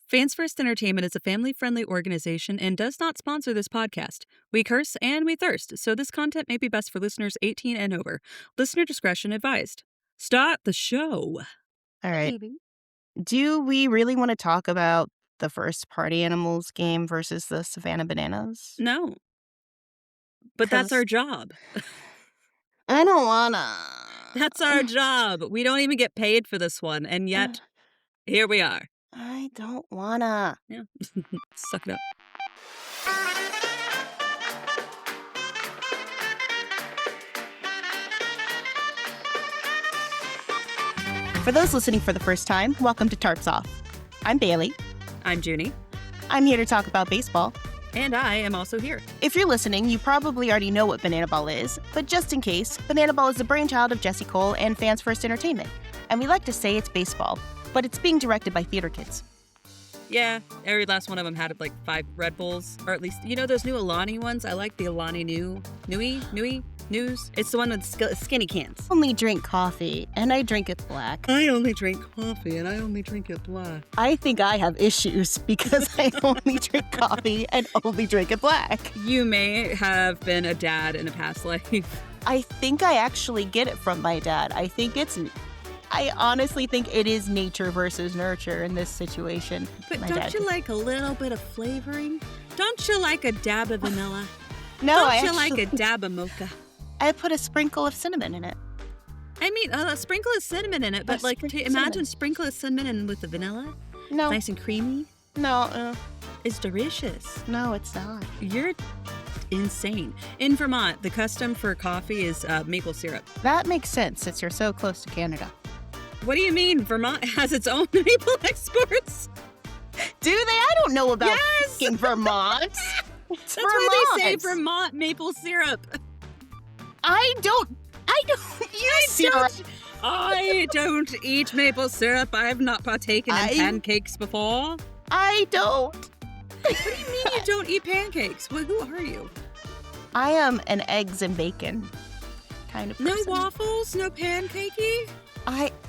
Fans First Entertainment is a family-friendly organization and does not sponsor this podcast. We curse and we thirst, so this content may be best for listeners 18 and over. Listener discretion advised. Start the show. All right. Do we really want to talk about the first Party Animals game versus the Savannah Bananas? No, but that's 'Cause our job. I don't wanna. That's our job. We don't even get paid for this one, and yet here we are. I don't wanna. Yeah, suck it up. For those listening for the first time, welcome to Tarps Off. I'm Bailey. I'm Junie, I'm here to talk about baseball. and I am also here. If you're listening, you probably already know what Banana Ball is, but just in case, Banana Ball is the brainchild of Jesse Cole and Fans First Entertainment. And we like to say it's baseball, but it's being directed by theater kids. Yeah, every last one of them had like 5 Red Bulls, or at least, you know those new Alani ones? I like the Alani News. It's the one with skinny cans. I only drink coffee, and I drink it black. I only drink coffee, and I only drink it black. I think I have issues because I only drink coffee and only drink it black. You may have been a dad in a past life. I think I actually get it from my dad. I honestly think it is nature versus nurture in this situation. But My don't dad you did. like a little bit of flavoring? Don't you like a dab of vanilla? No, Don't I you actually, like a dab of mocha? I put a sprinkle of cinnamon in it. I mean, a sprinkle of cinnamon in it, but like, sprinkle of imagine cinnamon. sprinkle of cinnamon with the vanilla. No, Nice and creamy. no, It's delicious. no, it's not. You're insane. In Vermont, the custom for coffee is maple syrup. That makes sense since you're so close to Canada. What do you mean? Vermont has its own maple exports? Do they? I don't know about Yes! fucking Vermont. It's That's why they say Vermont. Vermont maple syrup. I don't use syrup. I don't eat maple syrup. I've not partaken in I- pancakes before. I don't. What do you mean you don't eat pancakes? Well, who are you? I am an eggs and bacon kind of No person. waffles? No pancakey?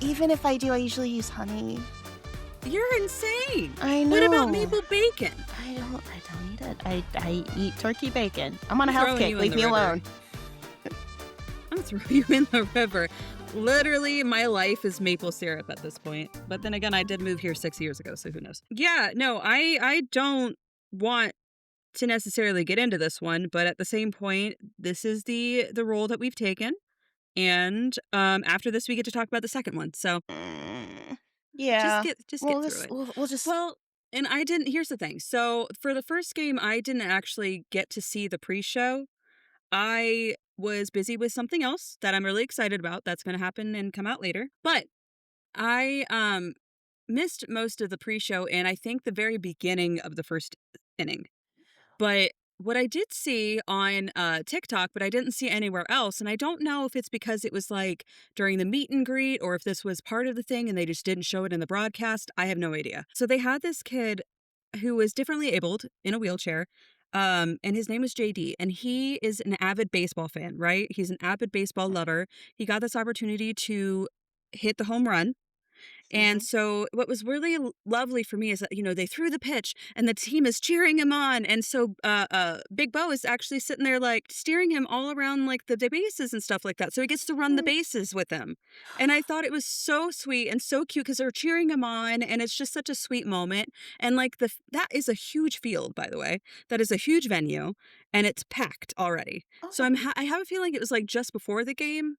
Even if I do, I usually use honey. You're insane. I know. What about maple bacon? I don't eat it. I eat turkey bacon. I'm on a I'm health throwing kick. you in Leave the me river. alone. I'm throwing you in the river. Literally, my life is maple syrup at this point. But then again, I did move here 6 years ago, so who knows? Yeah, no, I don't want to necessarily get into this one, but at the same point, this is the role that we've taken. And after this, we get to talk about the second one. So Yeah. just we'll get just, through it. we'll just. Well, and I didn't. Here's the thing. So for the first game, I didn't actually get to see the pre-show. I was busy with something else that I'm really excited about. That's going to happen and come out later. But I missed most of the pre-show and I think the very beginning of the first inning. But what I did see on TikTok, but I didn't see anywhere else, and I don't know if it's because it was like during the meet and greet or if this was part of the thing and they just didn't show it in the broadcast. I have no idea. So they had this kid who was differently abled in a wheelchair, and his name was JD, and he is an avid baseball fan, right? He's an avid baseball lover. He got this opportunity to hit the home run. And so what was really lovely for me is that, you know, they threw the pitch and the team is cheering him on. And so Big Bo is actually sitting there like steering him all around like the bases and stuff like that. So he gets to run the bases with them. And I thought it was so sweet and so cute because they're cheering him on and it's just such a sweet moment. And like that is a huge field, by the way. That is a huge venue and it's packed already. So I have a feeling it was like just before the game.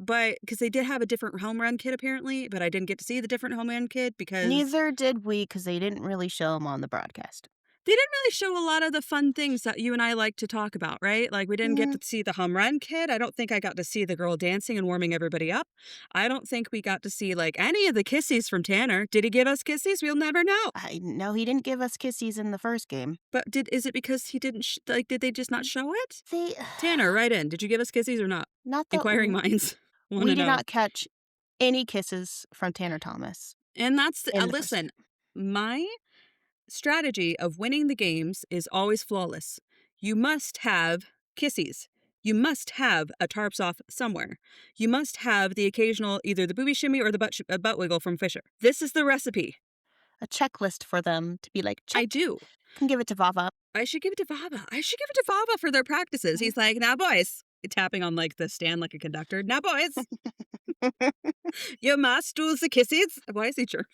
But because they did have a different home run kid apparently, but I didn't get to see the different home run kid because Neither did we because they didn't really show him on the broadcast. they didn't really show a lot of the fun things that you and I like to talk about, right? Like we didn't get to see the home run kid. I don't think I got to see the girl dancing and warming everybody up. I don't think we got to see like any of the kissies from Tanner. Did he give us kissies? We'll never know. I know he didn't give us kissies in the first game. But is it because he didn't did they just not show it? They Tanner, right in. Did you give us kissies or not? not the Inquiring minds. we Wanna did know. not catch any kisses from Tanner Thomas. And that's in the first listen, my strategy of winning the games is always flawless. You must have kissies. You must have a tarps off somewhere. You must have the occasional either the booby shimmy or the butt wiggle from Fisher. This is the recipe. a checklist for them to be like, I check, do. can give it to Vava. I should give it to Vava. I should give it to Vava for their practices. He's like, "Now, boys," tapping on like the stand like a conductor. "Now, boys, you must do the kisses." Why is he German?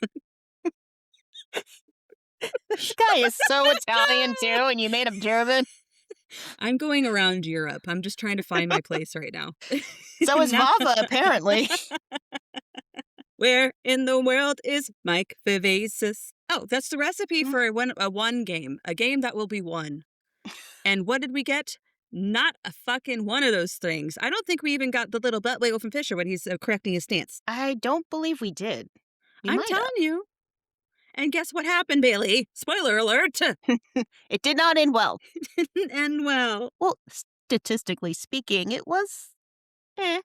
This guy is so Italian too, and you made him German. I'm going around Europe. I'm just trying to find my place right now. So is Now- Vava, apparently. Where in the world is Mike Vivacis? Oh, that's the recipe for a one game, a game that will be won. And what did we get? Not a fucking one of those things. I don't think we even got the little butt wiggle from Fisher when he's correcting his stance. I don't believe we did. We I'm might telling have. you. And guess what happened, Bailey? Spoiler alert. It did not end well. Didn't end well. Well, statistically speaking, it was eh.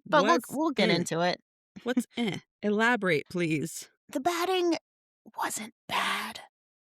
But What's we'll get eh? into it. What's eh? Elaborate, please. The batting wasn't bad.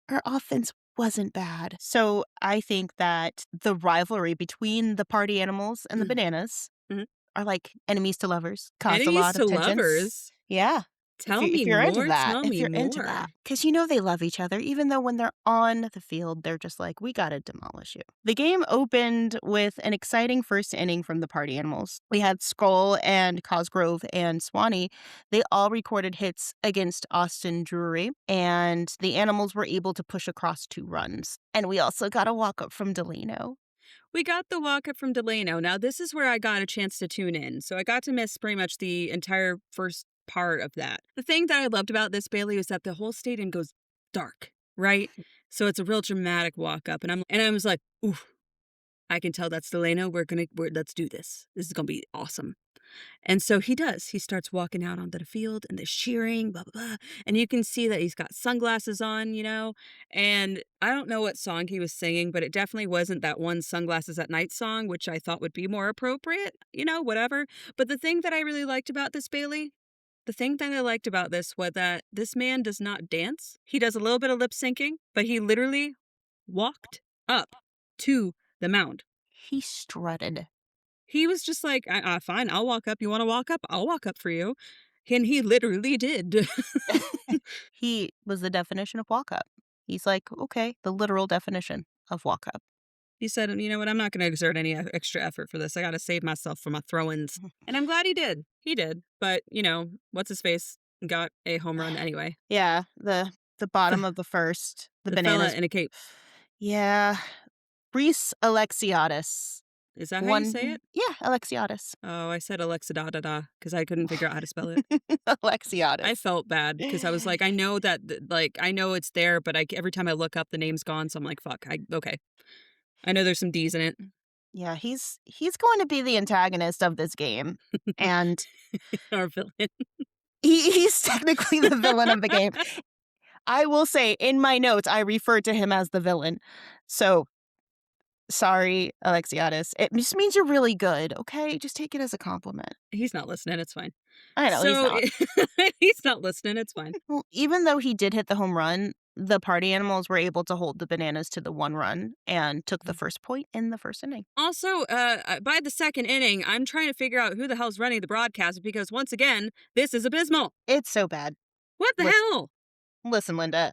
Our offense wasn't bad. So I think that the rivalry between the party animals and the bananas Mhm. are like enemies to lovers. Caused a Enemies lot to of tensions. lovers. Yeah. Tell if me you're more. into that, Tell if me you're more. into that, because they love each other, even though when they're on the field, they're just like, we gotta demolish you. The game opened with an exciting first inning from the party animals. We had Skull and Cosgrove and Swanee. They all recorded hits against Austin Drury, and the animals were able to push across 2 runs. And we also got a walk up from Delano. We got the walk up from Delano. Now, this is where I got a chance to tune in. So I got to miss pretty much the entire first part of that. The thing that I loved about this, Bailey, is that the whole stadium goes dark, right? So it's a real dramatic walk up. And I was like, ooh, I can tell that's Delano. Let's do this. This is going to be awesome. And so he does. He starts walking out onto the field and they're cheering, blah, blah, blah. And you can see that he's got sunglasses on, And I don't know what song he was singing, but it definitely wasn't that one Sunglasses at Night song, which I thought would be more appropriate, whatever. But the thing that I really liked about this, Bailey, the thing that I liked about this was that this man does not dance. He does a little bit of lip syncing, but he literally walked up to the mound. He strutted. He was just like, fine, I'll walk up. You want to walk up? I'll walk up for you. And he literally did. He was the definition of walk up. He's like, okay, the literal definition of walk up. He said, you know what? I'm not going to exert any extra effort for this. I got to save myself from my throw-ins. And I'm glad he did. He did. But, what's his face got a home run anyway. Yeah, the bottom of the first, the bananas. Fella in a cape. Yeah. Reese Alexiadis. Is that how you say it? Yeah, Alexiadis. Oh, I said Alexa da da da because I couldn't figure out how to spell it. Alexiadis. I felt bad because I was like, I know that, I know it's there, but every time I look up, the name's gone. So I'm like, fuck. Okay. I know there's some D's in it. Yeah, he's going to be the antagonist of this game, and Our villain. he's technically the villain of the game. I will say, in my notes, I refer to him as the villain. So, sorry, Alexiadis. It just means you're really good, okay? Just take it as a compliment. He's not listening. It's fine. I know, he's not. He's not listening. It's fine. Well, even though he did hit the home run, the party animals were able to hold the bananas to the 1 run and took the first point in the first inning. Also, by the second inning, I'm trying to figure out who the hell's running the broadcast because once again, this is abysmal. It's so bad. What the hell? Listen, Linda,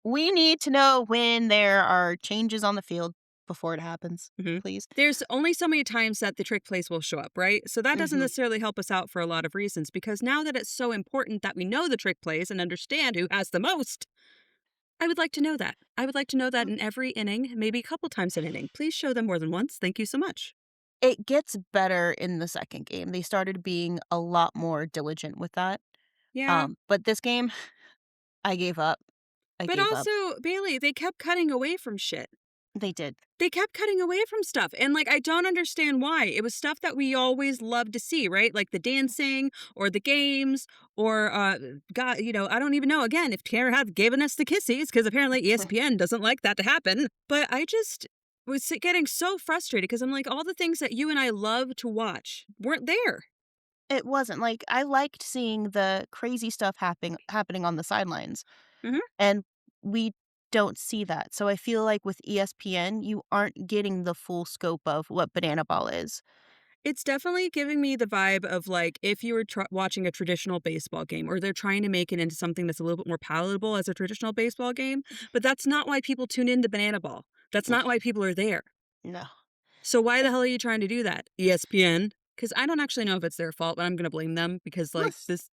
we need to know when there are changes on the field before it happens, please. There's only so many times that the trick plays will show up, right? So that doesn't necessarily help us out for a lot of reasons because now that it's so important that we know the trick plays and understand who has the most, I would like to know that. I would like to know that in every inning, maybe a couple times an inning. Please show them more than once. Thank you so much. It gets better in the second game. They started being a lot more diligent with that. Yeah. But this game, I gave up. But also, Bailey, they kept cutting away from shit. They did. They kept cutting away from stuff. And, I don't understand why. It was stuff that we always love to see, right? Like the dancing or the games or, God, I don't even know, again, if Tara had given us the kissies, because apparently ESPN doesn't like that to happen. But I just was getting so frustrated because I'm like, all the things that you and I love to watch weren't there. It wasn't. I liked seeing the crazy stuff happening on the sidelines. And we don't see that. So I feel like with ESPN, you aren't getting the full scope of what Banana Ball is. It's definitely giving me the vibe of, like, if you were watching a traditional baseball game, or they're trying to make it into something that's a little bit more palatable as a traditional baseball game, but that's not why people tune into Banana Ball. That's Mm, not why people are there. no. So why the hell are you trying to do that, ESPN? Because I don't actually know if it's their fault, but I'm gonna blame them because, like, Let's this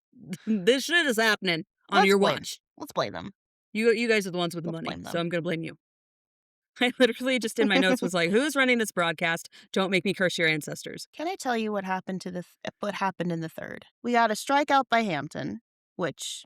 this shit is happening on let's your blame watch. let's blame them. You guys are the ones with the Let's money, blame so them. I'm gonna blame you. I literally just in my notes was like, "Who's running this broadcast? Don't make me curse your ancestors." Can I tell you what happened what happened in the third? We got a strikeout by Hampton, which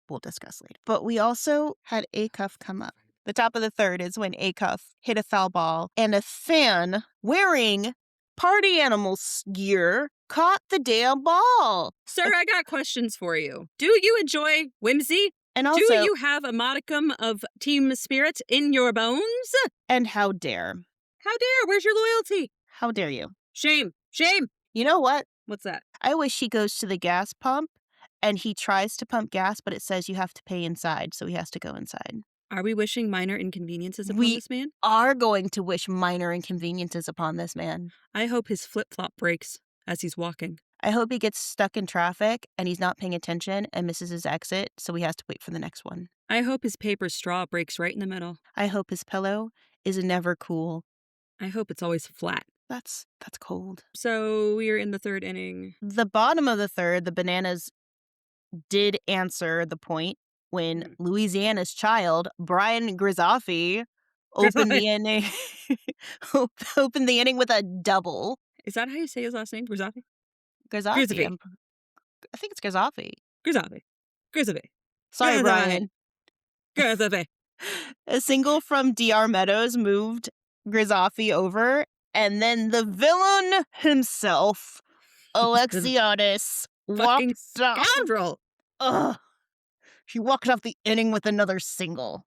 we'll discuss later. But we also had Acuff come up. The top of the third is when Acuff hit a foul ball, and a fan wearing party animals gear caught the damn ball. Sir, I got questions for you. Do you enjoy whimsy? And Do also, you have a modicum of team spirit in your bones? and how dare? How dare? Where's your loyalty? How dare you? Shame. Shame. You know what? What's that? I wish he goes to the gas pump and he tries to pump gas, but it says you have to pay inside, so he has to go inside. Are we wishing minor inconveniences upon We this man? are going to wish minor inconveniences upon this man. I hope his flip flop breaks as he's walking. I hope he gets stuck in traffic and he's not paying attention and misses his exit, so he has to wait for the next one. I hope his paper straw breaks right in the middle. I hope his pillow is never cool. I hope it's always flat. That's cold. So we're in the third inning. The bottom of the third, the Bananas did answer the point when Louisiana's child, Brian Grisafi, opened the inning opened the inning with a double. Is that how you say his last name? Grisafi? Grisafi. Grisafi. I think it's Grisafi. Grisafi. Grisafi. Sorry, Grisafi. Brian. Grisafi. A single from DR Meadows moved Grisafi over, and then the villain himself, Alexiadis, Fucking walked off. scoundrel. Ugh. He walked off the inning with another single.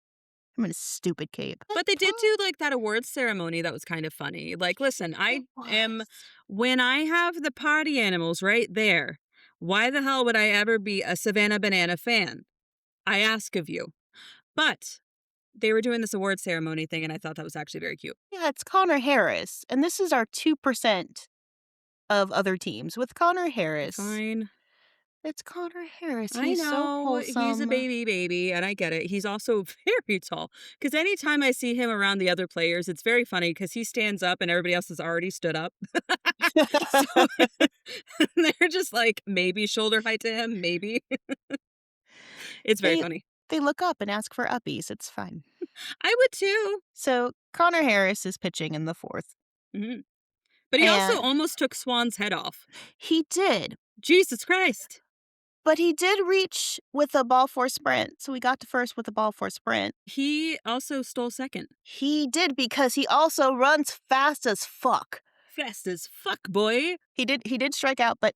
I'm in a stupid cape. But they did do, like, that awards ceremony that was kind of funny. Like, listen, when I have the party animals right there, why the hell would I ever be a Savannah Banana fan? I ask of you. But they were doing this award ceremony thing, and I thought that was actually very cute. Yeah, it's Connor Harris, and this is our 2% of other teams. With Connor Harris, Fine. it's Connor Harris. I He's so know he's a wholesome. baby, and I get it. He's also very tall. Because anytime I see him around the other players, it's very funny because he stands up and everybody else has already stood up. So they're just like maybe shoulder height to him, maybe. It's very They funny. they look up and ask for uppies. It's fine. I would too. So Connor Harris is pitching in the fourth. Mhm. But he also And almost took Swan's head off. he did, Jesus Christ. but he did reach with a ball four sprint. So we got to first with a ball four sprint. He also stole second. He did because he also runs fast as fuck. Fast as fuck, boy. He did strike out, but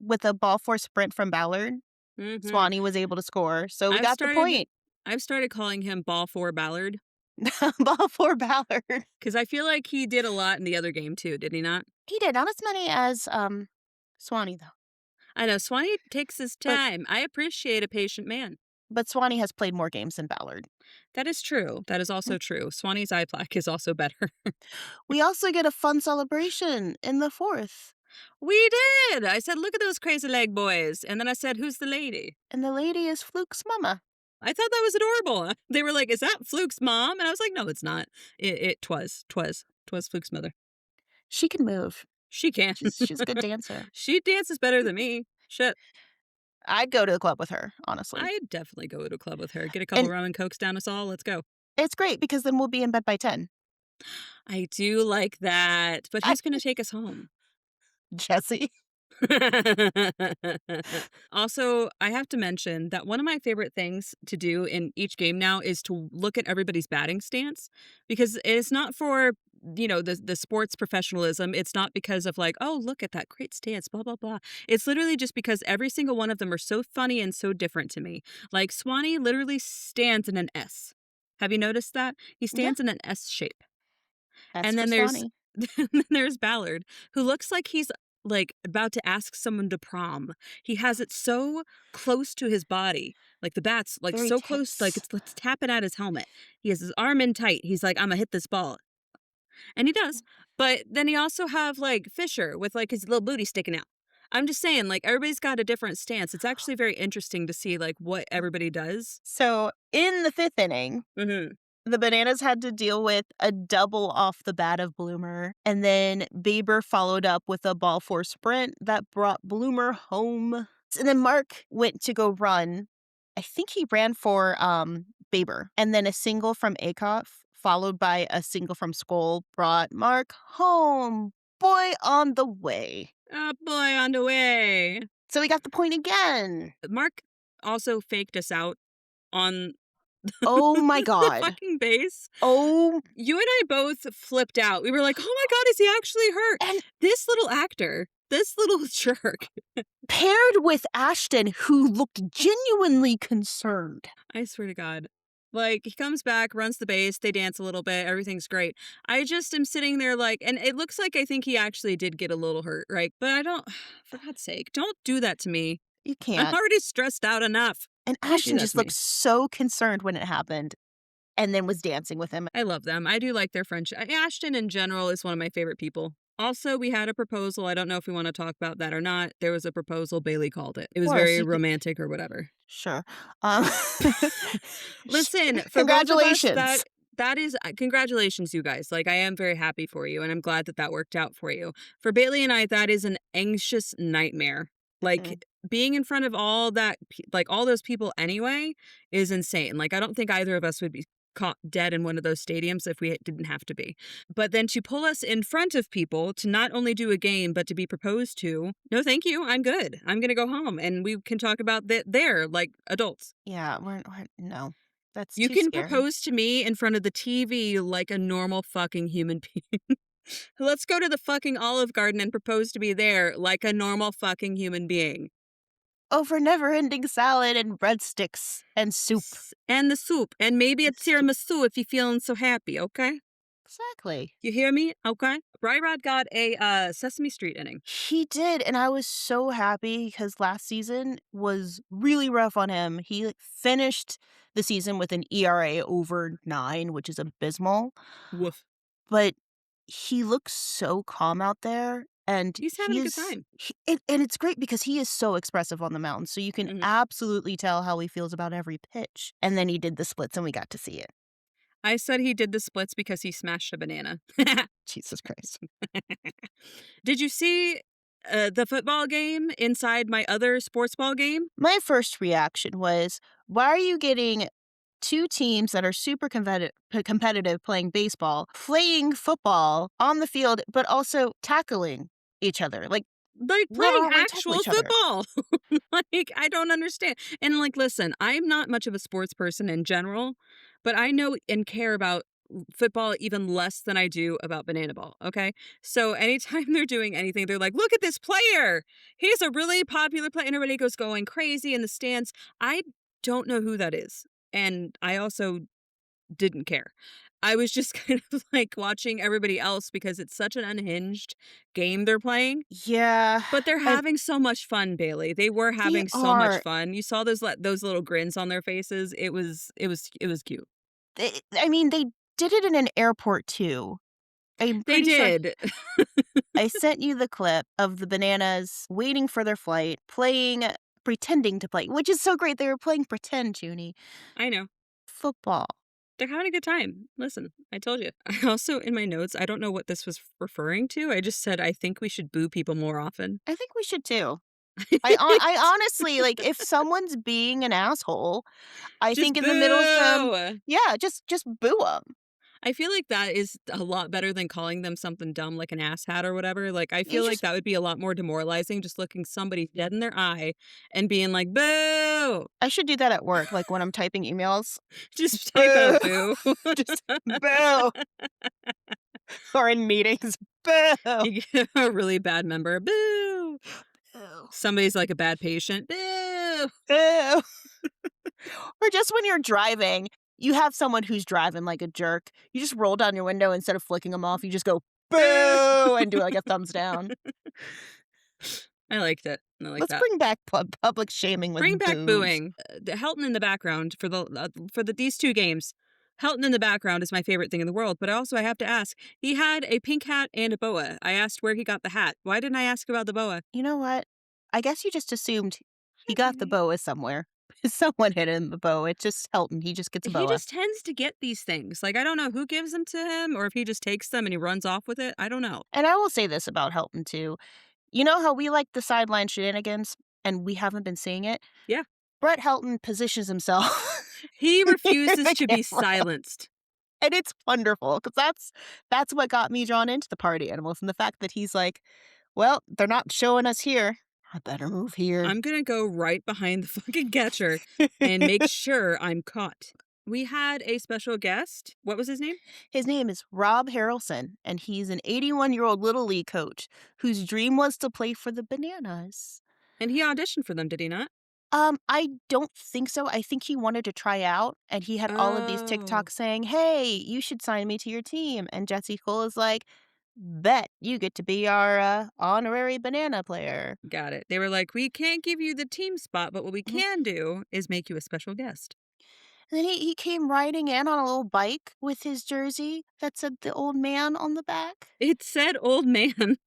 with a ball four sprint from Ballard, Mhm. Swanee was able to score. So we I've got the started- point. I've started calling him Ball 4 Ballard Ball four Ballard. because I feel like he did a lot in the other game too, did he not? He did not as many as Swanee though. I know Swanee takes his But- time. I appreciate a patient man. But Swanee has played more games than Ballard. That is true. That is also true. Swanee's eye plaque is also better. We also get a fun celebration in the fourth. We did. I said, look at those crazy leg boys. And then I said, who's the lady? And the lady is Fluke's mama. I thought that was adorable. They were like, is that Fluke's mom? And I was like, no, it's not. Twas Fluke's mother. She can move. She can. She's a good dancer. She dances better than me. Shit. I'd go to the club with her, honestly. I'd definitely go to a club with her. Get a couple And- rum and cokes down us all. Let's go. It's great because then we'll be in bed by 10. I do like that. But who's going to take us home? Jesse. Also, I have to mention that one of my favorite things to do in each game now is to look at everybody's batting stance because it's not for the sports professionalism. It's not because of like, oh, look at that great stance, blah blah blah. It's literally just because every single one of them are so funny and so different to me. Like Swanee literally stands in an S. Have you noticed that? He stands in an S shape. That's And then for there's Swanee. then there's Ballard, who looks like he's like about to ask someone to prom. He has it so close to his body, like the bat's like Very so close, like tense. it's tapping at his helmet. He has his arm in tight. He's like, I'm gonna hit this ball. And he does. But then he also have, like, Fisher with, like, his little booty sticking out. I'm just saying, like, everybody's got a different stance. It's actually very interesting to see, like, what everybody does. So in the 5th inning, Mhm. the Bananas had to deal with a double off the bat of Bloomer, and then Bieber followed up with a ball four sprint that brought Bloomer home. And then Mark went to go run. I think he ran for Bieber, and then a single from Akoff, followed by a single from Skoll, brought Mark home. Boy on the way. Oh, boy, on the way. So we got the point again. Mark also faked us out on Oh my the god. fucking base. Oh, You and I both flipped out. We were like, "Oh my god, is he actually hurt?" and This little actor, this little jerk. paired with Ashton, who looked genuinely concerned. I swear to God. Like, he comes back, runs the base, they dance a little bit, everything's great. I just am sitting there like, and it looks like I think he actually did get a little hurt, right? But I don't, for God's sake, don't do that to me. You I'm can't. already stressed out enough. And Don't do Ashton that just to me. looked so concerned when it happened and then was dancing with him. I love them. I do like their friendship. Ashton in general is one of my favorite people. Also, we had a proposal. I don't know if we want to talk about that or not. There was a proposal. Bailey called it. It Of was course, very you could. romantic or whatever. Sure. Um, Listen, for both of us, Congratulations. that is congratulations, you guys. Like, I am very happy for you, and I'm glad that that worked out for you. For Bailey and I, that is an anxious nightmare. Mm. Like, being in front of all that, like all those people anyway, is insane. Like, I don't think either of us would be caught dead in one of those stadiums if we didn't have to be. But then to pull us in front of people to not only do a game but to be proposed to, no, thank you. I'm good. I'm gonna go home, and we can talk about that there like adults. Yeah, no. That's You too can scary. propose to me in front of the TV like a normal fucking human being. Let's go to the fucking Olive Garden and propose to me there like a normal fucking human being. Over never-ending salad and breadsticks and soup. And the soup, and maybe a And soup. tiramisu if you're feeling so happy, okay? Exactly. You hear me? Okay. Rod got a Sesame Street inning. He did, and I was so happy because last season was really rough on him. He finished the season with an ERA over 9, which is abysmal, Woof. but he looks so calm out there, and He's having he a good is time. and it's great because he is so expressive on the mound, so you can Mhm. absolutely tell how he feels about every pitch, and then he did the splits, and we got to see it. I said he did the splits because he smashed a banana. Jesus Christ. Did you see the football game inside my other sports ball game? My first reaction was, why are you getting 2 teams that are super competitive playing baseball, playing football on the field, but also tackling each other, like, Like playing literally tackle actual each other. football. Like, I don't understand. And like, listen, I'm not much of a sports person in general, but I know and care about football even less than I do about banana ball. Okay. So anytime they're doing anything, they're like, look at this player. He's a really popular player. And everybody goes going crazy in the stands. I don't know who that is. And I also didn't care. I was just kind of like watching everybody else because it's such an unhinged game they're playing. Yeah, But they're and having so much fun, Bailey. They were they having so much are. fun. You saw those little grins on their faces. It was cute. I mean, they did it in an airport too. I'm They pretty sure did. I sent you the clip of the Bananas waiting for their flight, pretending to play, which is so great. They were playing pretend, Junie, I know. football. They're having a good time. Listen, I told you. I also in my notes, I don't know what this was referring to. I just said I think we should boo people more often. I think we should too. I honestly, like, if someone's being an asshole, I Just think in the middle of them, boo. yeah, just boo them. I feel like that is a lot better than calling them something dumb like an asshat or whatever. Like, I You feel like just that would be a lot more demoralizing just looking somebody dead in their eye and being like, boo! I should do that at work, like, when I'm typing emails. Just type Boo! out boo. Just boo! Or in meetings, boo! You get a really bad member. Boo! Boo. Somebody's like a bad patient. Boo! Boo! Or just when you're driving, you have someone who's driving like a jerk. You just roll down your window instead of flicking them off. You just go Boo! boo and do like a thumbs down. I liked it. I like Let's that. bring back public shaming with Bring back boos. booing. The Helton in the background for these two games. Helton in the background is my favorite thing in the world, but also I have to ask, he had a pink hat and a boa. I asked where he got the hat. Why didn't I ask about the boa? You know what? I guess you just assumed he got the boa somewhere. Someone hid him the boa. It's just Helton. He just gets a He boa. just tends to get these things. Like, I don't know who gives them to him or if he just takes them and he runs off with it. I don't know. And I will say this about Helton too. You know how we like the sideline shenanigans and we haven't been seeing it? Yeah. Brett Helton positions himself He near refuses the to be camera. silenced. And it's wonderful because that's what got me drawn into the party animals and the fact that he's like, well, they're not showing us here. I better move here. I'm gonna go right behind the fucking catcher and make sure I'm caught. We had a special guest. What was his name? His name is Rob Harrelson, and he's an 81-year-old Little League coach whose dream was to play for the Bananas. And he auditioned for them, did he not? I don't think so. I think he wanted to try out, and he had all of these Oh, TikToks saying, "Hey, you should sign me to your team." And Jesse Cole is like, "Bet you get to be our honorary banana player." got it. They were like, we can't give you the team spot, but what we Mhm. can do is make you a special guest. And then he came riding in on a little bike with his jersey that said the old man on the back. It said old man.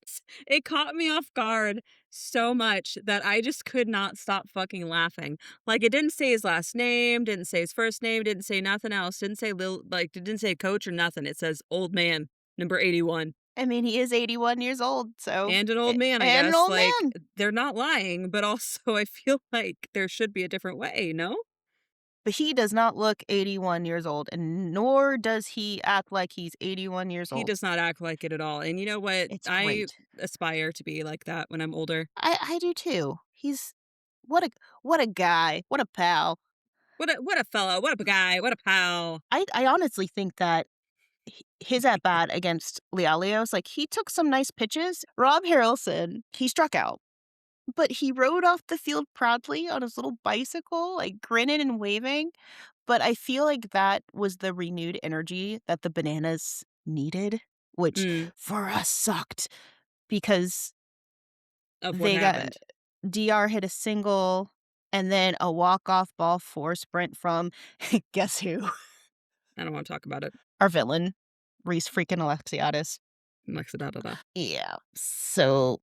It caught me off guard so much that I just could not stop fucking laughing. Like, it didn't say his last name, didn't say his first name, didn't say nothing else, didn't say it didn't say coach or nothing. It says old man, number 81. I mean, he is 81 years old, so And an old man, I and an guess. old Like, man. they're not lying, but also I feel like there should be a different way, no? But he does not look 81 years old, and nor does he act like he's 81 years He old. does not act like it at all. And you know what? It's I great. aspire to be like that when I'm older. I do too. He's what a guy, what a pal. What a fella, what a guy, what a pal. I honestly think that his at bat against Lealios, like, he took some nice pitches. Rob Harrelson, he struck out, but he rode off the field proudly on his little bicycle, like, grinning and waving. But I feel like that was the renewed energy that the Bananas needed, which Mm, for us sucked because of what they got happened. DR hit a single and then a walk-off ball four sprint from guess who? I don't wanna talk about it. Our villain, Reese freaking Alexiadis. Lexa da da da. Yeah, so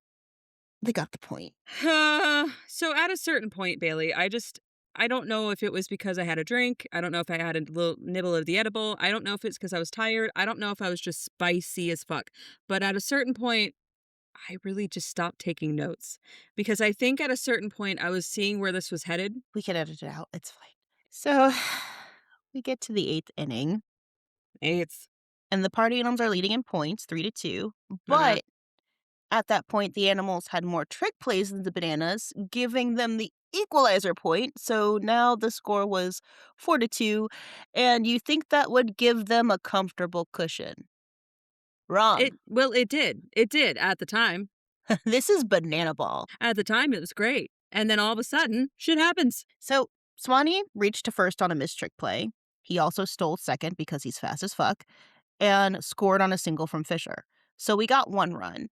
they got the point. So at a certain point, Bailey, I don't know if it was because I had a drink. I don't know if I had a little nibble of the edible. I don't know if it's because I was tired. I don't know if I was just spicy as fuck. But at a certain point, I really just stopped taking notes because I think at a certain point I was seeing where this was headed. We can edit it out, it's fine. So, we get to the 8th inning, It's and the Party Animals are leading in points, 3-2, uh-huh. but at that point, the Animals had more trick plays than the Bananas, giving them the equalizer point, so now the score was 4-2, and you think that would give them a comfortable cushion. Wrong. It did. It did at the time. This is banana ball. At the time it was great. And then all of a sudden, shit happens. So, Swanee reached to first on a missed trick play. He also stole second because he's fast as fuck, and scored on a single from Fisher. So we got 1 run.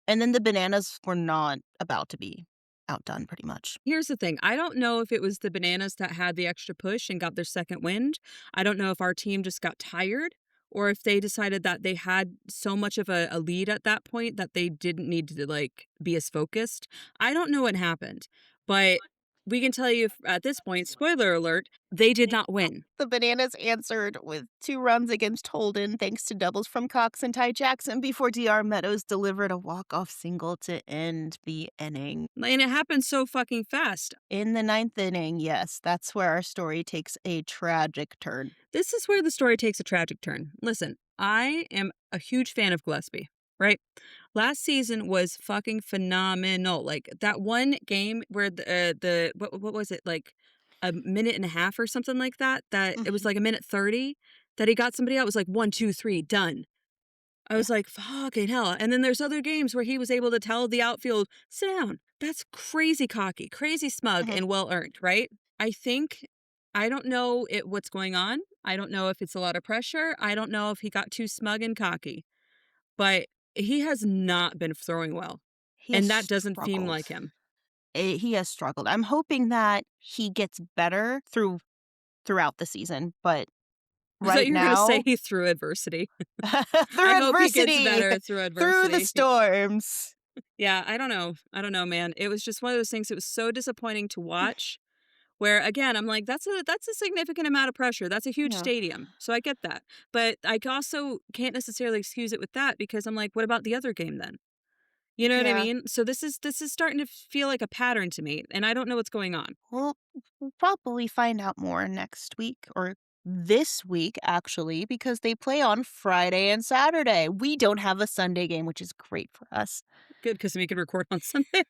And then the Bananas were not about to be outdone pretty much. Here's the thing, I don't know if it was the Bananas that had the extra push and got their second wind. I don't know if our team just got tired or if they decided that they had so much of a lead at that point that they didn't need to, like, be as focused. I don't know what happened, but we can tell you at this point, spoiler alert, they did not win. The Bananas answered with 2 runs against Holden thanks to doubles from Cox and Ty Jackson before DR Meadows delivered a walk-off single to end the inning. And it happened so fucking fast. In the 9th inning, yes, that's where our story takes a tragic turn. This is where the story takes a tragic turn. Listen, I am a huge fan of Gillespie, right? Last season was fucking phenomenal. Like that one game where what was it, like a minute and a half or something like that? That it was Mhm. like a minute 30 that he got somebody out. It was like 1, 2, 3, done. I Yeah. was like, fucking hell. And then there's other games where he was able to tell the outfield, sit down. That's crazy cocky, crazy smug, Mhm. and well earned, right? I think, I don't know what's going on. I don't know if it's a lot of pressure. I don't know if he got too smug and cocky, but he has not been throwing well. He has And that doesn't seem struggled. like him. He has struggled. I'm hoping that he gets better throughout the season, but I thought right you were gonna say now. through adversity. I Through hope he gets adversity, better through through the adversity. storms. Yeah, I don't know. I don't know, man. It was just one of those things that was so disappointing to watch, where again, I'm like, that's a significant amount of pressure. That's a huge Yeah. stadium. So I get that. But I also can't necessarily excuse it with that because I'm like, what about the other game then? You know what I Yeah. mean? So this is starting to feel like a pattern to me, and I don't know what's going on. We'll probably find out more next week or this week, actually, because they play on Friday and Saturday. We don't have a Sunday game, which is great for us. Good because we can record on Sunday.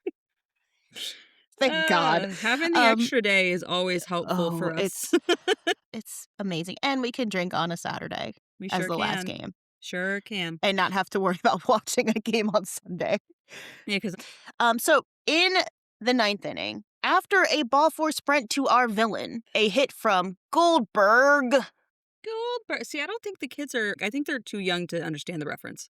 Thank God. Having the Um, extra day is always helpful oh, for us. it's amazing. And we can drink on a Saturday We as sure the last can. game Sure can. and not have to worry about watching a game on Sunday. Yeah, because So in the ninth inning, after a ball four sprint to our villain, a hit from Goldberg. Goldberg. See, I don't think the kids are. I think they're too young to understand the reference.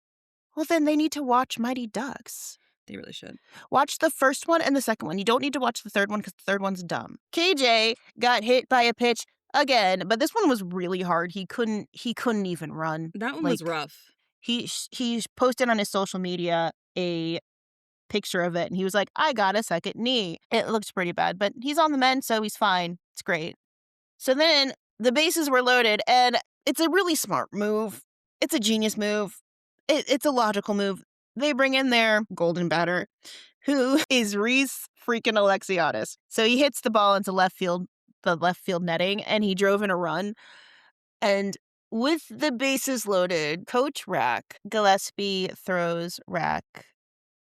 Well, then they need to watch Mighty Ducks. They really should. Watch the first one and the second one. You don't need to watch the third one because the third one's dumb. KJ got hit by a pitch again, but this one was really hard. He couldn't even run. That one was Like rough. he posted on his social media a picture of it and he was like, "I got a second knee." It looks pretty bad, but he's on the mend, so he's fine. It's great. So then the bases were loaded and it's a really smart move. It's a genius move. It's a logical move. They bring in their golden batter, who is Reese freaking Alexiadis. So he hits the ball into left field, the left field netting, and he drove in a run. And with the bases loaded, Coach Rack Gillespie throws Rack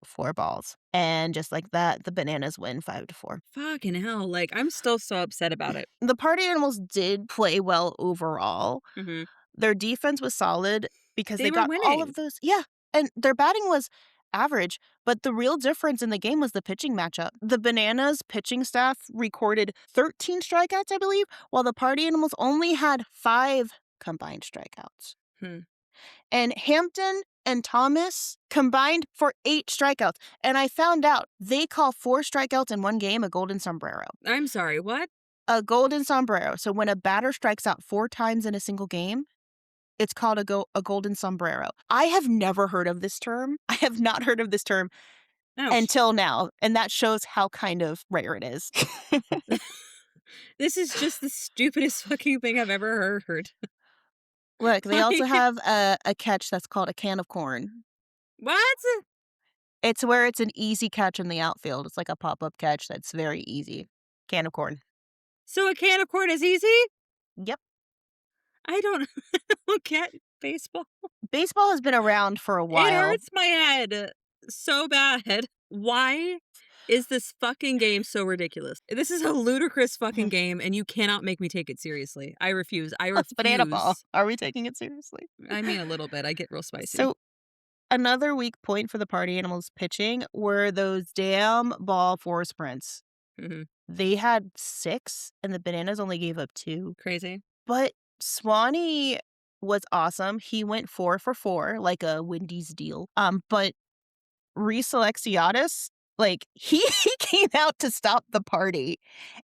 4 balls. And just like that, the Bananas win 5-4. Fucking hell. Like, I'm still so upset about it. The Party Animals did play well overall. Hmm. Their defense was solid because They they were got all winning. of those. Yeah. And their batting was average, but the real difference in the game was the pitching matchup. The Bananas pitching staff recorded 13 strikeouts, I believe, while the Party Animals only had 5 combined strikeouts. Hmm. And Hampton and Thomas combined for 8 strikeouts. And I found out they call 4 strikeouts in one game a golden sombrero. I'm sorry. What? A golden sombrero. So when a batter strikes out 4 times in a single game, it's called a golden sombrero. I have never heard of this term. I have not heard of this term Ouch. until now, and that shows how kind of rare it is. This is just the stupidest fucking thing I've ever heard. Look, they also Like, have a catch that's called a can of corn. what? It's where it's an easy catch in the outfield. It's like a pop-up catch that's very easy. Can of corn. So a can of corn is easy? Yep. I don't, I don't get baseball. Baseball has been around for a It while. hurts my head so bad. Why is this fucking game so ridiculous? This is a ludicrous fucking game, and you cannot make me take it seriously. I refuse. I It's banana ball. refuse. Are we taking it seriously? I mean, a little bit. I get real spicy. So another weak point for the Party Animals pitching were those damn ball four sprints. Mhm. They had 6 and the Bananas only gave up 2. Crazy. But Swanee was awesome. He went 4 for 4 like a Wendy's deal. But Reese Alexiadis, like he came out to stop the party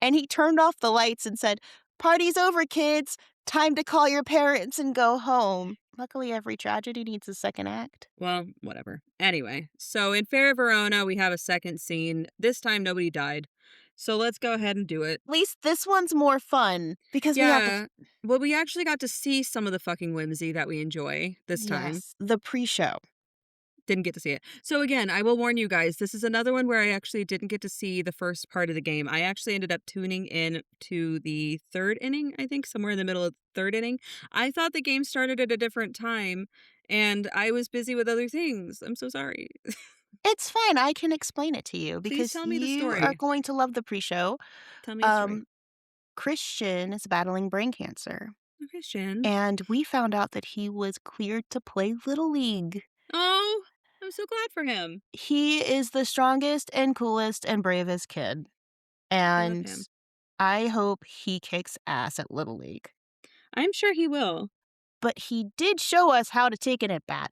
and he turned off the lights and said, "Party's over, kids. Time to call your parents and go home." Luckily, every tragedy needs a second act. Well, whatever. Anyway, so in Fair Verona, we have a second scene. This time, nobody died. So let's go ahead and do it. At least this one's more fun because we have Yeah. Well, we actually got to see some of the fucking whimsy that we enjoy this time. yes, the pre-show. Didn't get to see it. So again, I will warn you guys, this is another one where I actually didn't get to see the first part of the game. I actually ended up tuning in to the third inning, I think, somewhere in the middle of the third inning. I thought the game started at a different time, and I was busy with other things. I'm so sorry. It's fine. I can explain it to you Please because tell me the you are story. going to love the pre-show. Tell me the story. Christian is battling brain cancer, Okay, Shan. and we found out that he was cleared to play Little League. Oh, I'm so glad for him. He is the strongest and coolest and bravest kid, I love and him. I hope he kicks ass at Little League. I'm sure he will. But he did show us how to take an at bat.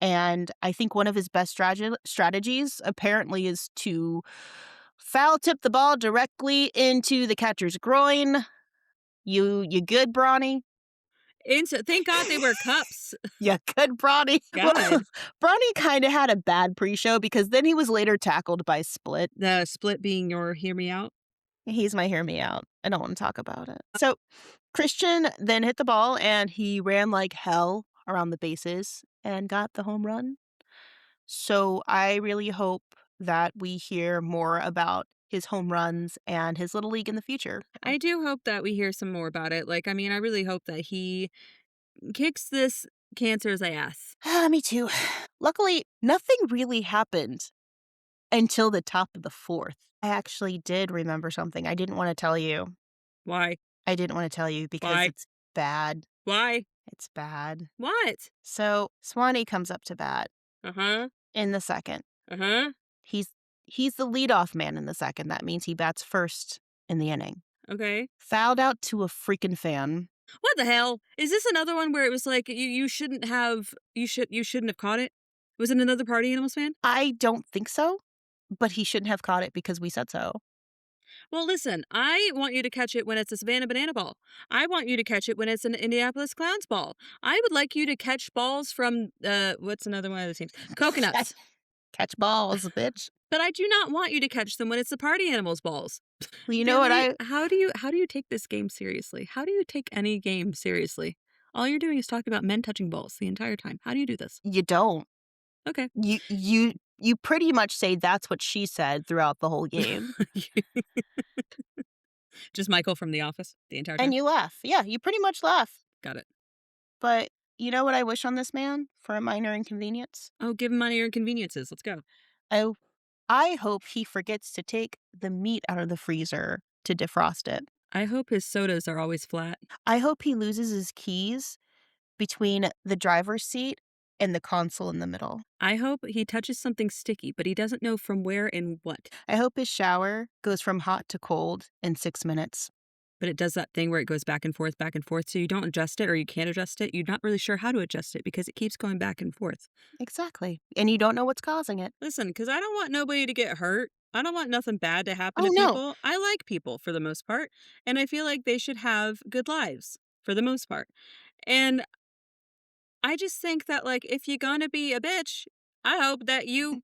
And I think one of his best strategies apparently is to foul tip the ball directly into the catcher's groin. You good, Brawny? And so thank God they wear cups. Yeah, good Bronny. Well, God. Bronny kinda had a bad pre-show because then he was later tackled by Split. The Split being your hear me out. He's my hear me out. I don't wanna talk about it. So, Christian then hit the ball, and he ran like hell around the bases and got the home run. So, I really hope that we hear more about his home runs and his little league in the future. I do hope that we hear some more about it. Like, I mean, I really hope that he kicks this cancer's ass. Me too. Luckily, nothing really happened until the top of the 4th. I actually did remember something I didn't wanna tell you. Why? I didn't wanna tell you because Why? it's bad. Why? It's bad. What? So, Swanee comes up to bat Uh-huh. in the 2nd. Uh-huh. He's he's the leadoff man in the 2nd. That means he bats first in the inning. Okay. Fouled out to a freaking fan. What the hell? Is this another one where it was like you shouldn't have you shouldn't have caught it? Was it another Party Animals fan? I don't think so, but he shouldn't have caught it because we said so. Well, listen, I want you to catch it when it's a Savannah Banana ball. I want you to catch it when it's an Indianapolis Clowns ball. I would like you to catch balls from what's another one of the teams? Coconuts. Catch balls, bitch. But I do not want you to catch them when it's the Party Animals balls. Well, you know what Really? I How do you take this game seriously? How do you take any game seriously? All you're doing is talking about men touching balls the entire time. How do you do this? you don't. Okay. You pretty much say that's what she said throughout the whole game, Just Michael from The Office the entire and time. you laugh. Yeah, you pretty much laugh. Got it. But you know what I wish on this man for a minor inconvenience? Oh, give him money or inconveniences. Let's go. I I hope he forgets to take the meat out of the freezer to defrost it. I hope his sodas are always flat. I hope he loses his keys between the driver's seat and the console in the middle. I hope he touches something sticky, but he doesn't know from where and what. I hope his shower goes from hot to cold in 6 minutes. But it does that thing where it goes back and forth. So you don't adjust it or you can't adjust it. You're not really sure how to adjust it because it keeps going back and forth. Exactly. And you don't know what's causing it. Listen, because I don't want nobody to get hurt. I don't want nothing bad to happen Oh, to no. people. I like people for the most part. And I feel like they should have good lives for the most part. And I just think that, like, if you're going to be a bitch, I hope that you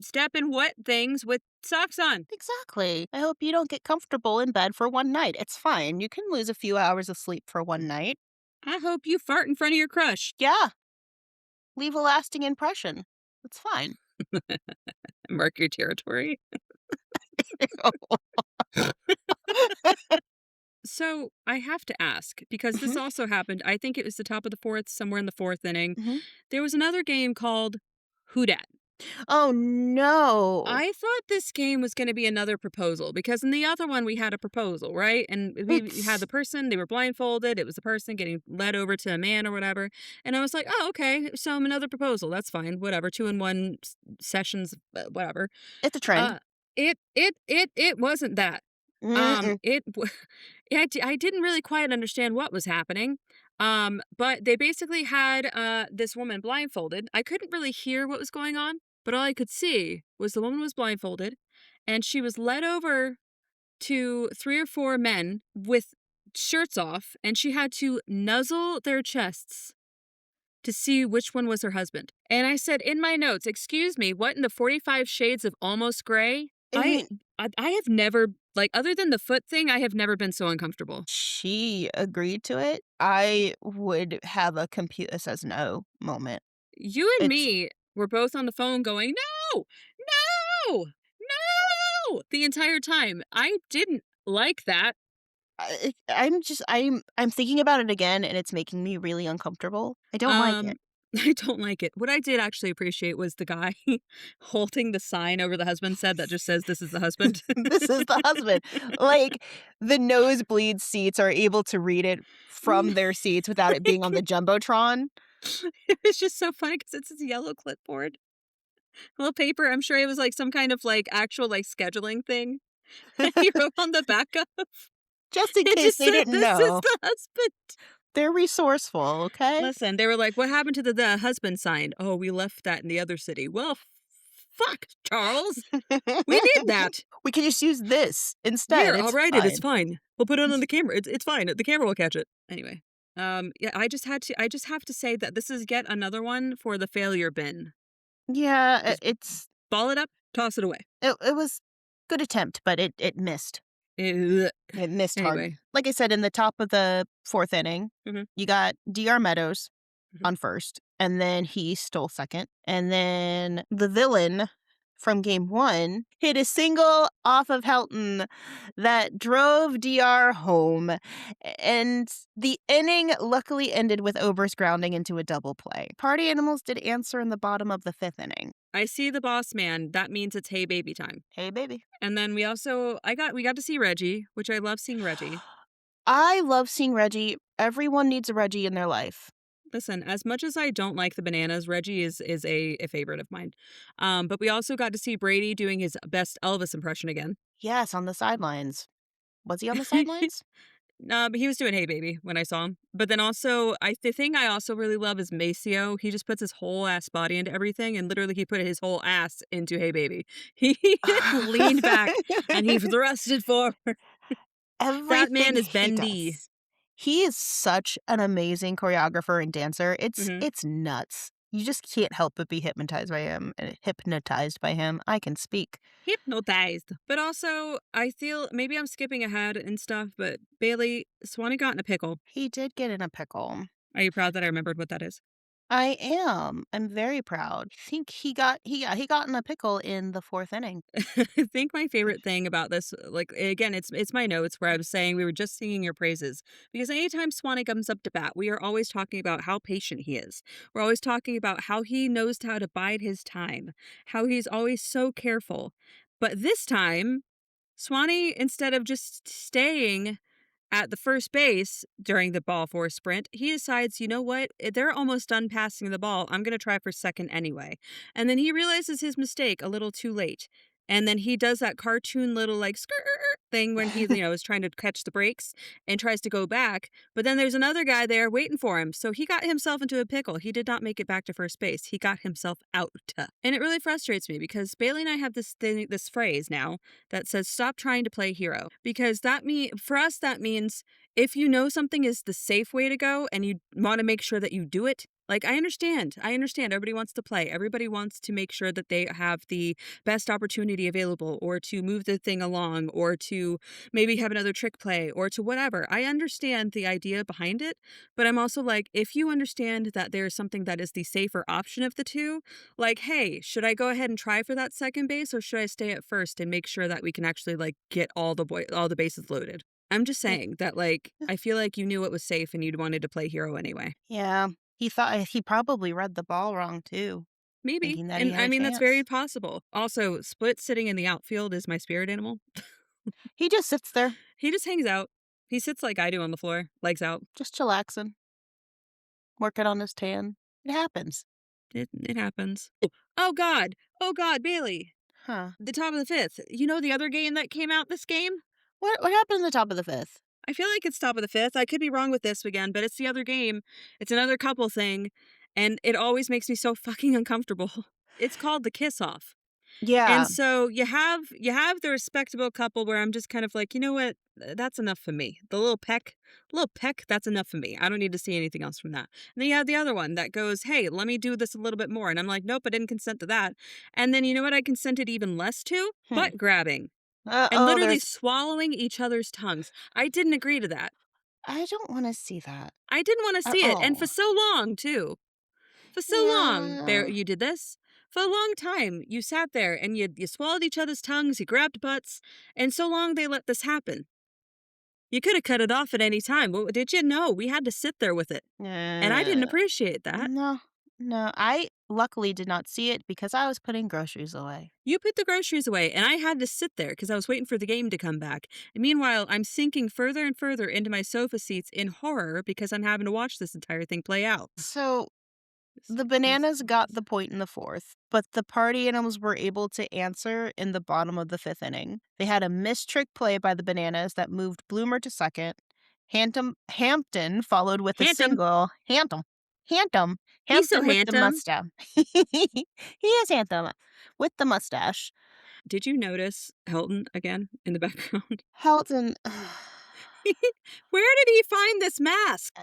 step in wet things with socks on. Exactly. I hope you don't get comfortable in bed for one night. It's fine. You can lose a few hours of sleep for one night. I hope you fart in front of your crush. Yeah. Leave a lasting impression. It's fine. Mark your territory. So I have to ask because this Mhm, also happened. I think it was the top of the 4th, somewhere in the 4th inning. mhm. There was another game called Who Dat. Oh, no. I thought this game was going to be another proposal because in the other one we had a proposal, right? And we had It's the person, they were blindfolded. It was the person getting led over to a man or whatever. And I was like, oh, okay. So another proposal. That's fine. Whatever. 2-in-1 sessions, whatever. it's a trend. Uh, it wasn't that. Mm-mm. It w I didn't really quite understand what was happening, but they basically had, this woman blindfolded. I couldn't really hear what was going on, but all I could see was the woman was blindfolded, and she was led over to 3 or 4 men with shirts off, and she had to nuzzle their chests to see which one was her husband. And I said in my notes, "Excuse me, what in the 45 shades of almost gray?" I I mean, I have never like, other than the foot thing, I have never been so uncomfortable. she agreed to it. I would have a computer says no moment. You and It's me were both on the phone going, "No! No! No!" the entire time. I didn't like that. I'm thinking about it again, and it's making me really uncomfortable. I don't like it. Um, I don't like it. What I did actually appreciate was the guy holding the sign over the husband's head that just says, "This is the husband." This is the husband. Like, the nosebleed seats are able to read it from their seats without it being on the jumbotron. It was just so funny because it's this yellow clipboard, a little paper. I'm sure it was like some kind of like actual like scheduling thing. And he wrote on the back of Just in it case just they said, didn't "This is know. the husband." They're resourceful, okay? Listen, they were like, "What happened to the husband sign?" "Oh, we left that in the other city." "Well, fuck, Charles. We need that." We can just use this instead, "Here, I'll it's write it. It's fine. fine. We'll put it on the camera. It's fine. The camera will catch it." Anyway. Yeah, I just have to say that this is yet another one for the failure bin. Yeah, Just ball it up, toss it away. it was good attempt, but it missed. Ugh. It missed hard. Anyway. Like I said, in the top of the 4th inning, Mhm, you got DR Meadows mhm. on first, and then he stole second, and then the villain from game 1 hit a single off of Helton that drove DR home, and the inning luckily ended with Oberst grounding into a double play. Party Animals did answer in the bottom of the 5th inning. I see the boss man, that means it's hey baby time. Hey, baby. And then we got to see Reggie, which I love seeing Reggie. I love seeing Reggie. Everyone needs a Reggie in their life. Listen, as much as I don't like the bananas, Reggie is a favorite of mine. But we also got to see Brady doing his best Elvis impression again. Yes, on the sidelines. Was he on the sidelines? But he was doing "Hey Baby" when I saw him. But then also, the thing I also really love is Maceo. He just puts his whole ass body into everything, and literally he put his whole ass into "Hey Baby." He leaned back and he thrusted forward. That man Everything is he bendy. does. He is such an amazing choreographer and dancer. Mhm. It's nuts. You just can't help but be hypnotized by him. I can speak. Hypnotized. But also, I feel maybe I'm skipping ahead and stuff, but Bailey, Swanee got in a pickle. He did get in a pickle. Are you proud that I remembered what that is? I am. I'm very proud. I think he got in a pickle in the 4th inning. I think my favorite thing about this, like again, it's my notes where I was saying we were just singing your praises because anytime Swanee comes up to bat, we are always talking about how patient he is. We're always talking about how he knows how to bide his time, how he's always so careful. But this time, Swanee, instead of just staying at the first base during the ball four sprint, he decides, you know what? They're almost done passing the ball. I'm going to try for second anyway. And then he realizes his mistake a little too late. And then he does that cartoon little like skirt thing when he, is trying to catch the brakes and tries to go back. But then there's another guy there waiting for him. So he got himself into a pickle. He did not make it back to first base. He got himself out. And it really frustrates me because Bailey and I have this phrase now that says stop trying to play hero because for us that means if you know something is the safe way to go and you want to make sure that you do it. Like I understand everybody wants to play, everybody wants to make sure that they have the best opportunity available or to move the thing along or to maybe have another trick play or to whatever. I understand the idea behind it, but I'm also like if you understand that there's something that is the safer option of the two, like, hey, should I go ahead and try for that second base or should I stay at first and make sure that we can actually like get all the bases loaded? I'm just Yeah. saying that like I feel like you knew it was safe and you'd wanted to play hero anyway. Yeah. He probably read the ball wrong too, Maybe. thinking that he And had I a mean that's very chance. possible. Also, Split sitting in the outfield is my spirit animal. He just sits there, He just hangs out. He sits like I do on the floor, legs out. just chillaxing, working on his tan. It happens. It happens. Oh god. Oh god, Bailey. Huh. The top of the fifth. You know the other game that came out this game? What happened in the top of the 5th? I feel like it's top of the fifth. I could be wrong with this again, but it's the other game. It's another couple thing, and it always makes me so fucking uncomfortable. It's called the kiss off. And Yeah. so you have the respectable couple where I'm just kind of like, you know what? That's enough for me. The little peck, that's enough for me. I don't need to see anything else from that. And then you have the other one that goes, hey, let me do this a little bit more. And I'm like, nope, I didn't consent to that. And then you know what I consented even less to? Hmm. Butt grabbing and Oh, literally there's swallowing each other's tongues. I didn't agree to that. I don't wanna see that I didn't wanna at see it, and for all. so long, too. For so long, there Yeah. you did this. For a long time, you sat there and you swallowed each other's tongues, you grabbed butts, and so long they let this happen. You coulda cut it off at any time. Well, did you? No, we had to sit there with it, and I didn't Uh, appreciate that. no, no, I luckily did not see it because I was putting groceries away. You put the groceries away, and I had to sit there because I was waiting for the game to come back. And meanwhile, I'm sinking further and further into my sofa seats in horror because I'm having to watch this entire thing play out. So, This the is bananas got this. the point in the 4th, but the party animals were able to answer in the bottom of the 5th inning. They had a missed trick play by the bananas that moved Bloomer to second. Hampton followed with a Handsome. single. Hampton. He's so Hampton with the handsome. mustache. He is Hampton with the mustache. Did you notice Helton again in the background? Hampton. Where did he find this mask?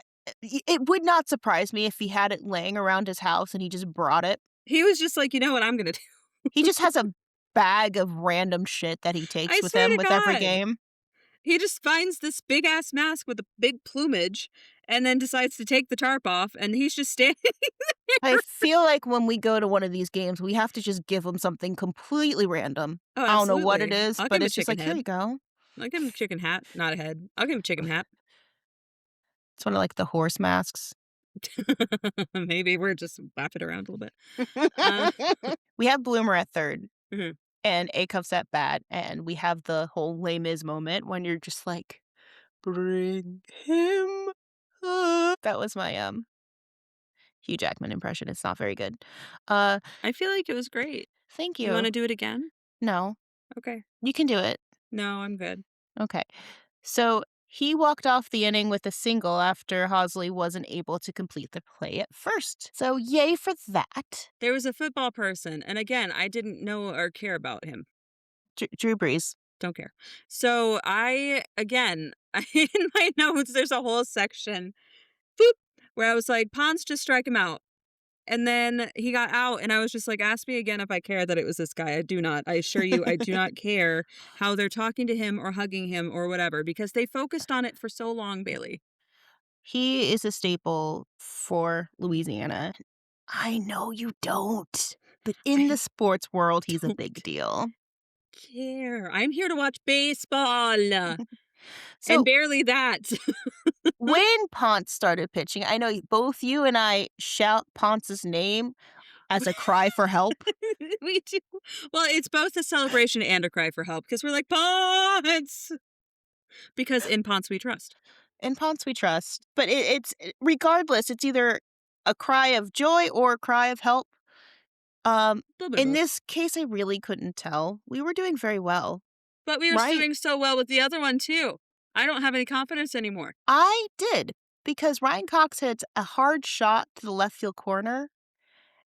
It would not surprise me if he had it laying around his house and he just brought it. He was just like, "You know what I'm gonna do?" He just has a bag of random shit that he takes I with swear him to with every God. game. He just finds this big ass mask with a big plumage and then decides to take the tarp off, and he's just standing I there. feel like when we go to one of these games, we have to just give him something completely random. Oh, I don't know what it absolutely. is, I'll give but him a it's just chicken like, "Here head. you go." I'll give him a chicken hat, not a head. I'll give him a chicken hat. It's one of, like, the horse masks. Maybe we're just laughing around a little bit. Uh, We have Bloomer at 3rd mhm. and Acuff's at bat, and we have the whole Les Mis moment when you're just like, "Bring him up." That was my, Hugh Jackman impression. It's not very good. Uh, I feel like it was great. Thank You you. wanna do it again? No, Okay. you can do it. No, I'm good. Okay. So he walked off the inning with a single after Hosley wasn't able to complete the play at first. So yay for that. There was a football person, and again, I didn't know or care about him. Drew Brees. Don't care. So I again, in my notes, there's a whole section, boop, where I was like, "Ponce, just strike him out." And then he got out, and I was just like, "Ask me again if I care that it was this guy. I do not. I assure you, I do not care how they're talking to him or hugging him or whatever because they focused on it for so long, Bailey." He is a staple for Louisiana. I know you don't, but in the I sports world, he's a big don't deal. care. I'm here to watch baseball, and So barely that. when Ponce started pitching, I know both you and I shout Ponce's name as a cry for help. We do. Well, it's both a celebration and a cry for help because we're like, "Ponce!" Because in Ponce we trust. In Ponce we trust, but regardless, it's either a cry of joy or a cry of help. Um, A little bit of in both. this case, I really couldn't tell. We were doing very well, But we were right? doing so well with the other one too. I don't have any confidence anymore. I did because Ryan Cox hits a hard shot to the left field corner,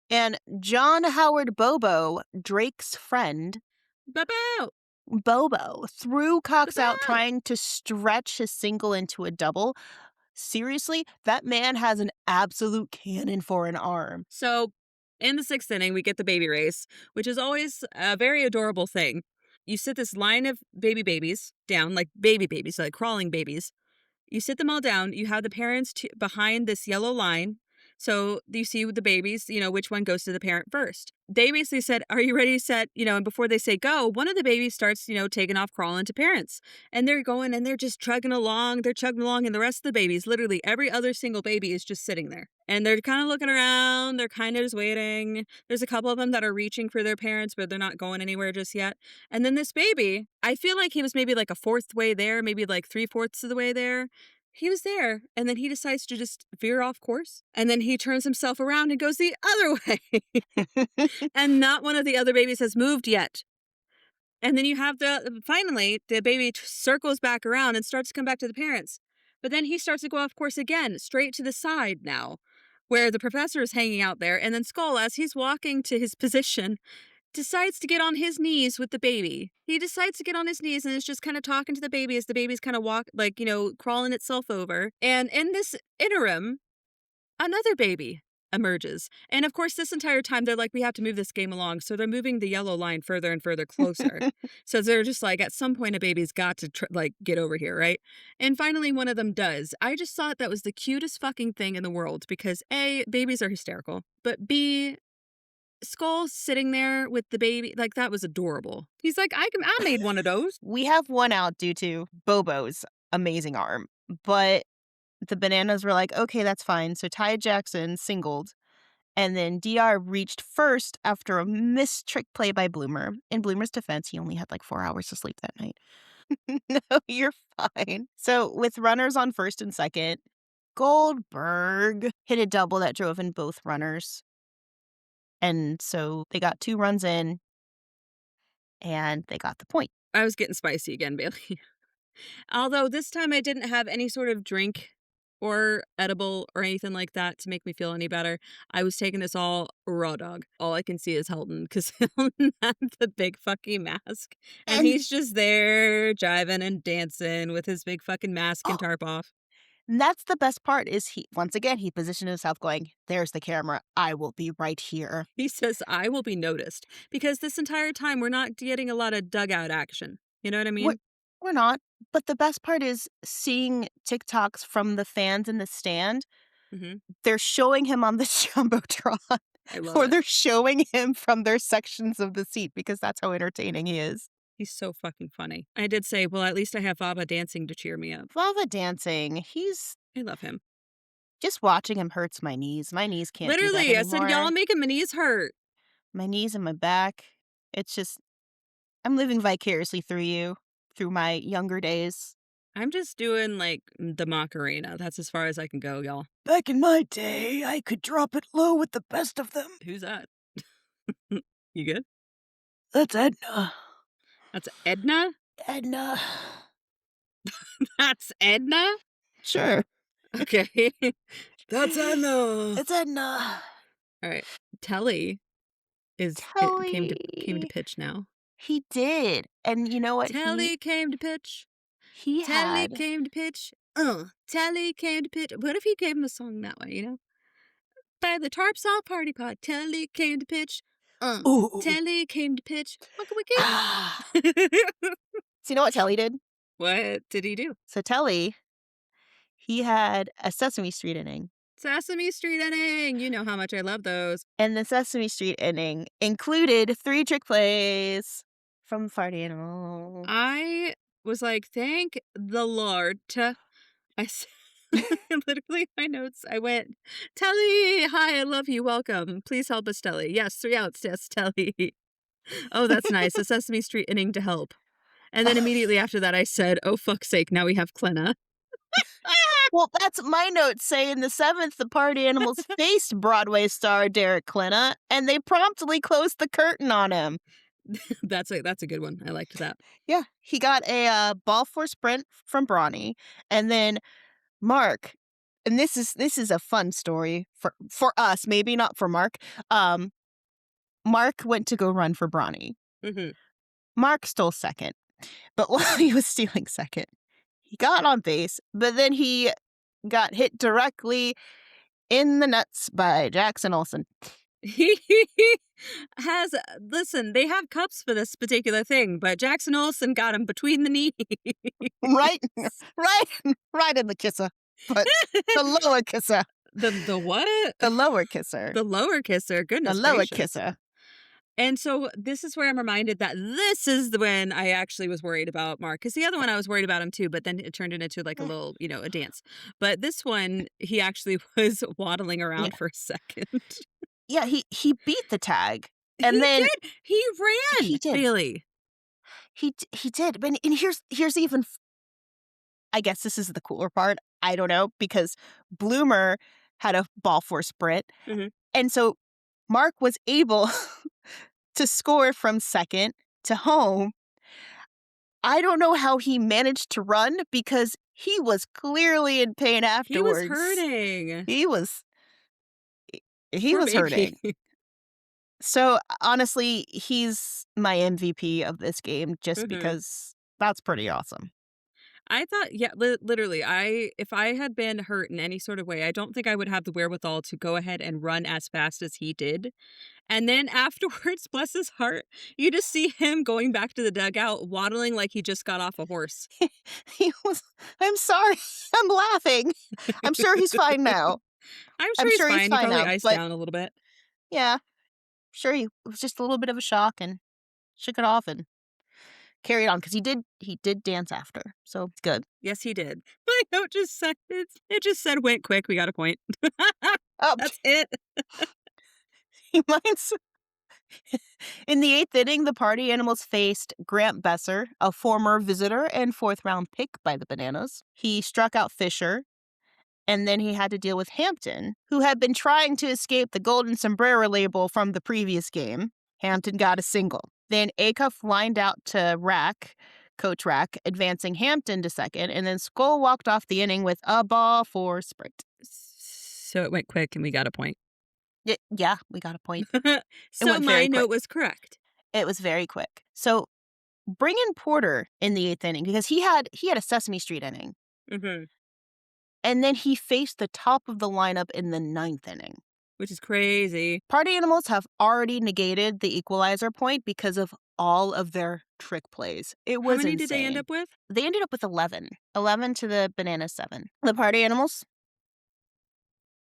and John Howard Bobo, Drake's friend, Bow Bobo, threw Cox out bow. trying to stretch his single into a double. Seriously, that man has an absolute cannon for an arm. So in the sixth inning, we get the baby race, which is always a very adorable thing. You sit this line of babies down, like baby babies, like crawling babies. You sit them all down. You have the parents behind this yellow line. So you see with the babies, which one goes to the parent first. They basically said, "Are you ready, set?" And before they say go, one of the babies starts, taking off crawling to parents. And they're going and they're just chugging along. They're chugging along. And the rest of the babies, literally every other single baby is just sitting there. And they're kind of looking around. They're kind of just waiting. There's a couple of them that are reaching for their parents, but they're not going anywhere just yet. And then this baby, I feel like he was maybe like a fourth way there, maybe like three-fourths of the way there. He was there, and then he decides to just veer off course, and then he turns himself around and goes the other way, and not one of the other babies has moved yet. And then you have finally, the baby circles back around and starts to come back to the parents. But then he starts to go off course again, straight to the side now, where the professor is hanging out there, and then Skull, as he's walking to his position, decides to get on his knees with the baby. He decides to get on his knees and is just kind of talking to the baby as the baby's kind of like, crawling itself over. And in this interim, another baby emerges. And of course, this entire time, they're like, we have to move this game along. So they're moving the yellow line further and further closer. So they're just like, at some point, a baby's got to get over here, right? And finally, one of them does. I just thought that was the cutest fucking thing in the world because A, babies are hysterical, but B, Skull sitting there with the baby, like, that was adorable. He's like, I made one of those." We have one out due to Bobo's amazing arm, but the Bananas were like, "Okay, that's fine." So Ty Jackson singled, and then DR reached first after a missed trick play by Bloomer. In Bloomer's defense, he only had like 4 hours to sleep that night. No, you're fine. So with runners on first and second, Goldberg hit a double that drove in both runners. And so they got 2 runs in, and they got the point. I was getting spicy again, Bailey. Although this time I didn't have any sort of drink or edible or anything like that to make me feel any better. I was taking this all raw dog. All I can see is Helton because Helton had the big fucking mask. And And he's just there jiving and dancing with his big fucking mask oh, and tarp off. And that's the best part is he once again, he positioned himself going, "There's the camera. I will be right here." He says, "I will be noticed," because this entire time we're not getting a lot of dugout action. You know what I We're mean? we're not, but the best part is seeing TikToks from the fans in the stand. Mhm. They're showing him on the Jumbotron, I love or it. they're showing him from their sections of the seat because that's how entertaining he is. He's so fucking funny. I did say, "Well, at least I have Baba dancing to cheer me up." Lava dancing, he's I love him. just watching him hurts my knees. My knees can't do that Literally, I said, "Y'all anymore. making my knees hurt." My knees and my back. It's just I'm living vicariously through you, through my younger days. I'm just doing, like, the Macarena. That's as far as I can go, y'all. Back in my day, I could drop it low with the best of them. Who's that? You good? That's Edna. That's Edna? Edna. That's Edna? Sure. Okay. That's Edna. It's Edna. Alright. Telly it came to Telly. pitch now. He did. And you know what? Telly came to pitch. He Telly had came to pitch. Telly came to pitch. What if he gave him a song that way, you know? By the Tarps all party pod. Telly came to pitch. ooh. Telly came to pitch. Waka Ah. wiki. So you know what Telly did? What did he do? So Telly, he had a Sesame Street inning. Sesame Street inning. You know how much I love those. And the Sesame Street inning included 3 trick plays from Party Animal. I was like, thank the Lord. I s- literally my notes. I went, Telly, hi, I love you, welcome. Please help us, Telly. Yes, 3 outs, yes, Telly. Oh, that's nice. A Sesame Street inning to help. And then immediately after that, I said, oh, fuck's sake, now we have Clenna. Well, that's my notes say in the 7th, the Party Animals faced Broadway star Derek Klena, and they promptly closed the curtain on him. That's a good one. I liked that. Yeah, he got a ball for sprint from Bronny, and then Mark, and this is a fun story for us, maybe not for Mark. Mark went to go run for Bronny. Hmm. Mark stole second, but while he was stealing second, he got on base, but then he got hit directly in the nuts by Jackson Olsen. He has, listen, they have cups for this particular thing, but Jackson Olsen got him between the knees. Right, right in the kisser, but the lower kisser, The what? the lower kisser, The lower kisser. the Goodness lower gracious. kisser. And so this is where I'm reminded that this is the when I actually was worried about Mark. Because the other one I was worried about him too, but then it turned into like a little, a dance. But this one, he actually was waddling Yeah, around for a second. yeah, he beat the tag, and He then did. He ran, he did, Bailey. he did. But and here's even, I guess this is the cooler part. I don't know because Bloomer had a ball for sprint, Mhm. and so Mark was able to score from second to home. I don't know how he managed to run because he was clearly in pain He was afterwards. hurting. He was he Poor was hurting. baby. So honestly, he's my MVP of this game just Mhm. because that's pretty awesome. I thought, yeah, literally, if I had been hurt in any sort of way, I don't think I would have the wherewithal to go ahead and run as fast as he did. And then afterwards, bless his heart, you just see him going back to the dugout, waddling like he just got off a horse. He was I'm sorry. I'm laughing. I'm sure he's fine now. I'm I'm sure he's sure he's fine. He fine probably now, iced but down a little bit. yeah, sure it was just a little bit of a shock and shook it off and carried on because he did dance after. So it's good. Yes, he did. My note just said it just said went quick. We got a point. Oh, That's it. mine's in the 8th inning, the Party Animals faced Grant Besser, a former visitor and 4th-round pick by the Bananas. He struck out Fisher, and then he had to deal with Hampton, who had been trying to escape the Golden Sombrero label from the previous game. Hampton got a single. Then Acuff lined out to Coach Rack, advancing Hampton to second, and then Skull walked off the inning with a ball for sprint. So it went quick and we got a point. Yeah, we got a point. So went my very note quick. was correct. It was very quick. So bring in Porter in the 8th inning because he had a Sesame Street inning. Mhm. and then he faced the top of the lineup in the 9th inning. Which is crazy. Party Animals have already negated the equalizer point because of all of their trick plays. It How was many did they end insane. up with? They ended up with 11. 11 to the Banana 7. The Party Animals,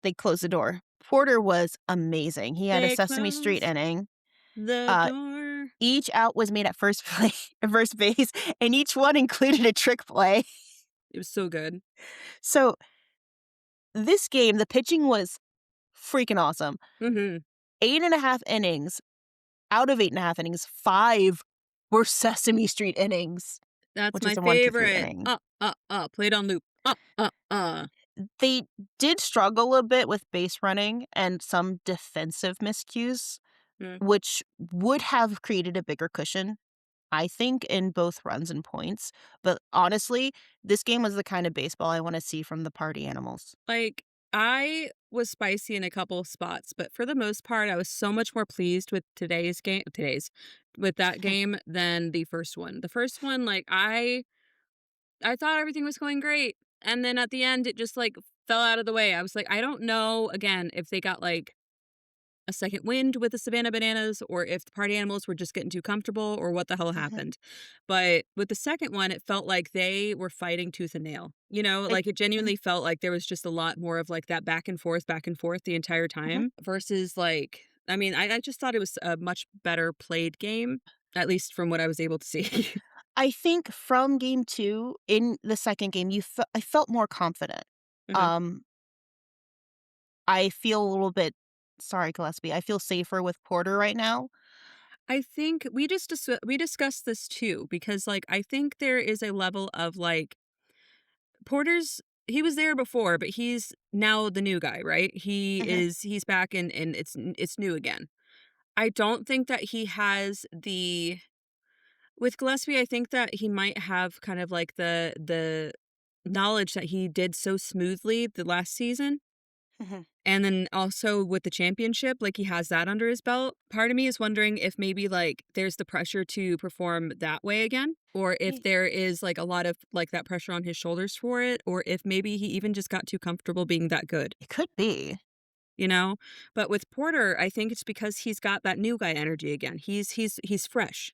they closed the door. Porter was amazing. He had a They Sesame Street closed inning. the door. Each out was made at first base, and each one included a trick play. It was so good. So this game, the pitching was freaking awesome. Mm-hmm. 8.5 innings. Out of 8.5 innings, 5 were Sesame Street innings, That's which my is a 1 to 3 favorite. inning. Played on loop. They did struggle a bit with base running and some defensive miscues, Mm. which would have created a bigger cushion, I think, in both runs and points. But honestly, this game was the kind of baseball I want to see from the Party Animals. Like, I was spicy in a couple of spots, but for the most part, I was so much more pleased with with that game than the first one. The first one, like, I thought everything was going great, and then at the end, it just, like, fell out of the way. I was like, I don't know, again, if they got, like, a second wind with the Savannah Bananas or if the Party Animals were just getting too comfortable or what the hell Mhm. happened. But with the second one, it felt like they were fighting tooth and nail. You know, It like it mhm, genuinely felt like there was just a lot more of like that back and forth the entire mhm. time versus like, I mean, I just thought it was a much better played game, at least from what I was able to see. I think from game 2, in the second game, I felt more confident. Mhm. Um, I feel a little bit sorry, Gillespie, I feel safer with Porter right now. I think we discussed this too because like I think there is a level of like Porter's he was there before, but he's now the new guy, right? Mhm, He's back and it's new again. I don't think that he has the with Gillespie, I think that he might have kind of like the knowledge that he did so smoothly the last season. mhm. And then also with the championship, like he has that under his belt. Part of me is wondering if maybe like there's the pressure to perform that way again, or if Ye there is like a lot of like that pressure on his shoulders for it, or if maybe he even just got too comfortable being that good, It could be. you know? But with Porter, I think it's because he's got that new guy energy again. He's fresh,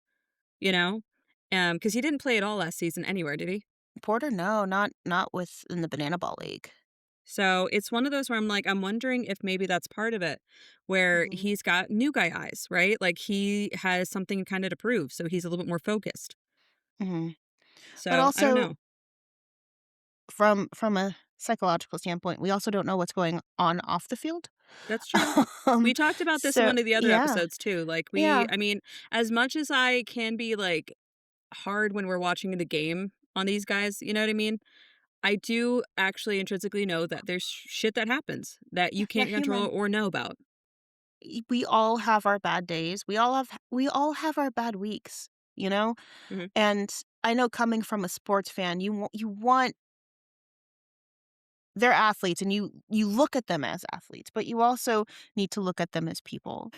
you know? Because he didn't play at all last season anywhere, did he? Porter, no, not with in the Banana Ball League. So it's one of those where I'm like, I'm wondering if maybe that's part of it, where Mhm, he's got new guy eyes, right? Like he has something kind of to prove. So he's a little bit more focused. mhm. But So I don't also know. from a psychological standpoint, we also don't know what's going on off the field. That's true. Um, We talked about this in so one of the other yeah, episodes too. Like yeah. I mean, as much as I can be like hard when we're watching the game on these guys, you know what I mean? I do actually intrinsically know that there's shit that happens that you They're can't control human. or know about. We all have our bad days. We all have our bad weeks, you know? Mhm. And I know coming from a sports fan, you want they're athletes and you look at them as athletes, but you also need to look at them as people.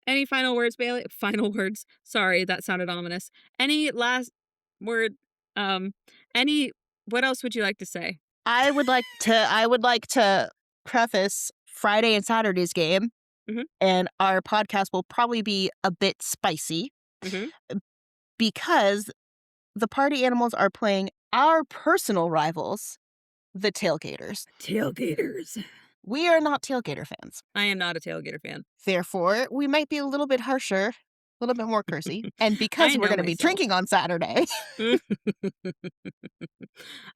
Any final words, Bailey? Final words. Sorry, that sounded ominous. Any last word? Um, any what else would you like to say? I would like to preface Friday and Saturday's game, Mhm. and our podcast will probably be a bit spicy Mhm. because the Party Animals are playing our personal rivals, the Tailgaters. Tailgaters. We are not Tailgater fans. I am not a tailgater fan. Therefore, we might be a little bit harsher, a little bit more cursy. And because I we're know going to be myself. drinking on Saturday,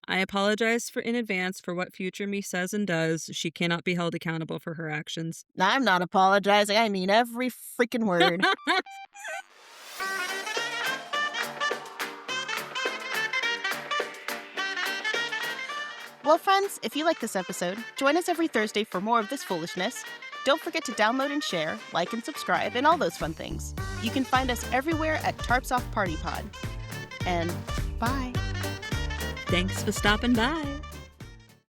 I apologize for in advance for what future me says and does. She cannot be held accountable for her actions. I'm not apologizing. I mean every freaking word. Well, friends, if you like this episode, join us every Thursday for more of this foolishness. Don't forget to download and share, like and subscribe, and all those fun things. You can find us everywhere at Tarps Off Party Pod. And bye. Thanks for stopping by.